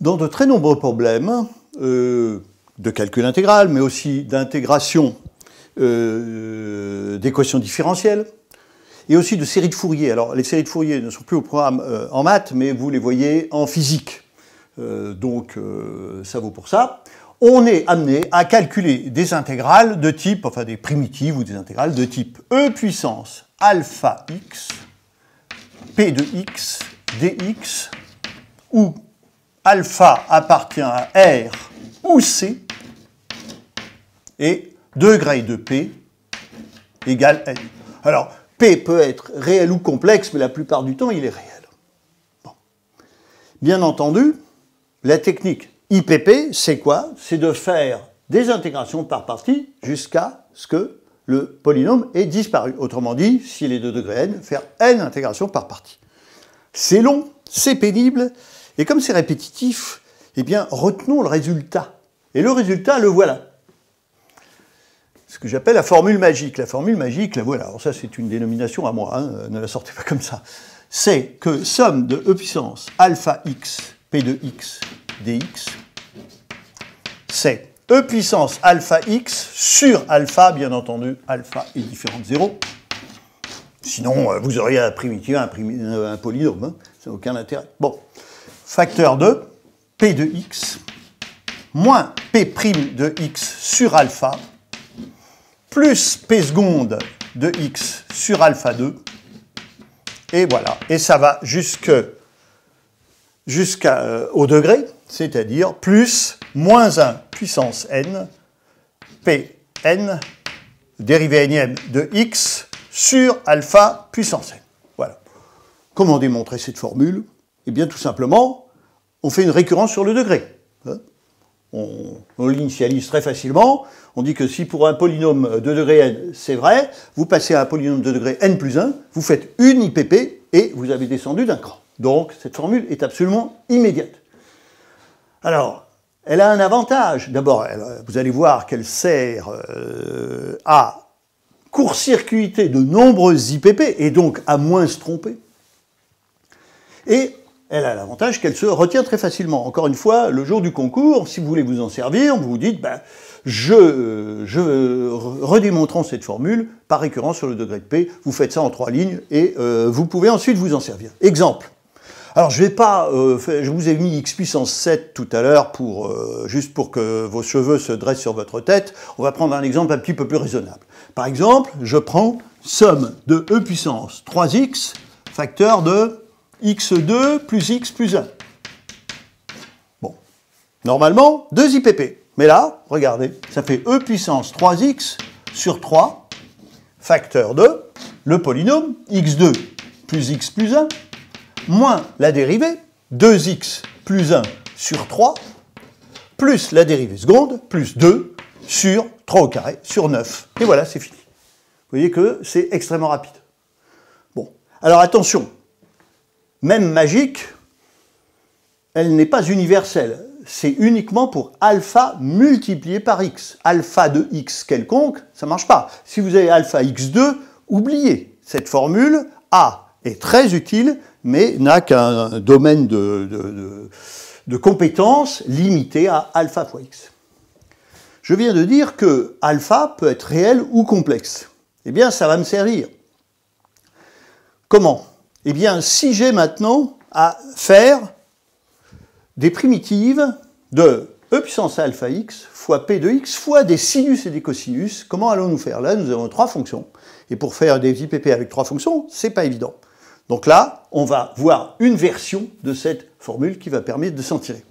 Dans de très nombreux problèmes de calcul intégral, mais aussi d'intégration d'équations différentielles, et aussi de séries de Fourier. Alors, les séries de Fourier ne sont plus au programme en maths, mais vous les voyez en physique. Donc, ça vaut pour ça. On est amené à calculer des intégrales de type, enfin des primitives ou des intégrales de type e puissance alpha x, p de x, dx, où alpha appartient à R ou C, et degré de P égale N. Alors, P peut être réel ou complexe, mais la plupart du temps, il est réel. Bon. Bien entendu, la technique IPP, c'est quoi? C'est de faire des intégrations par partie jusqu'à ce que le polynôme ait disparu. Autrement dit, s'il est de degré n, faire n intégrations par partie. C'est long, c'est pénible, et comme c'est répétitif, eh bien, retenons le résultat. Et le résultat, le voilà. Ce que j'appelle la formule magique. La formule magique, la voilà. Alors ça, c'est une dénomination à moi, hein, ne la sortez pas comme ça. C'est que somme de e puissance alpha x, p de x, dx, c'est e puissance alpha x sur alpha, bien entendu, alpha est différent de 0. Sinon, vous auriez un primitif, un polynôme, hein, ça n'a aucun intérêt. Bon, facteur de p de x moins p' de x sur alpha plus p seconde de x sur alpha 2, et voilà, et ça va jusqu'au degré, c'est-à-dire plus moins 1 puissance n, pn, dérivée énième de x sur alpha puissance n. Voilà. Comment démontrer cette formule? Eh bien, tout simplement, on fait une récurrence sur le degré. On l'initialise très facilement. On dit que si pour un polynôme de degré n, c'est vrai, vous passez à un polynôme de degré n plus 1, vous faites une IPP et vous avez descendu d'un cran. Donc, cette formule est absolument immédiate. Alors, elle a un avantage. D'abord, vous allez voir qu'elle sert à court-circuiter de nombreuses IPP et donc à moins se tromper. Et elle a l'avantage qu'elle se retient très facilement. Encore une fois, le jour du concours, si vous voulez vous en servir, vous vous dites, ben, redémontrons cette formule par récurrence sur le degré de P. Vous faites ça en 3 lignes et vous pouvez ensuite vous en servir. Exemple. Alors, je vous ai mis x puissance 7 tout à l'heure, juste pour que vos cheveux se dressent sur votre tête. On va prendre un exemple un petit peu plus raisonnable. Par exemple, je prends somme de e puissance 3x, facteur de x2 plus x plus 1. Bon. Normalement, 2 IPP. Mais là, regardez, ça fait e puissance 3x sur 3, facteur de le polynôme x2 plus x plus 1, moins la dérivée, 2x plus 1 sur 3, plus la dérivée seconde, plus 2 sur 3 au carré, sur 9. Et voilà, c'est fini. Vous voyez que c'est extrêmement rapide. Bon, alors attention, même magique, elle n'est pas universelle. C'est uniquement pour alpha multiplié par x. Alpha de x quelconque, ça ne marche pas. Si vous avez alpha x2, oubliez. Cette formule A est très utile, mais n'a qu'un domaine de compétences limité à alpha fois x. Je viens de dire que alpha peut être réel ou complexe. Eh bien, ça va me servir. Comment? Eh bien, si j'ai maintenant à faire des primitives de e puissance alpha x fois p de x fois des sinus et des cosinus, comment allons-nous faire? Là, nous avons 3 fonctions. Et pour faire des IPP avec 3 fonctions, c'est pas évident. Donc là, on va voir une version de cette formule qui va permettre de s'en tirer.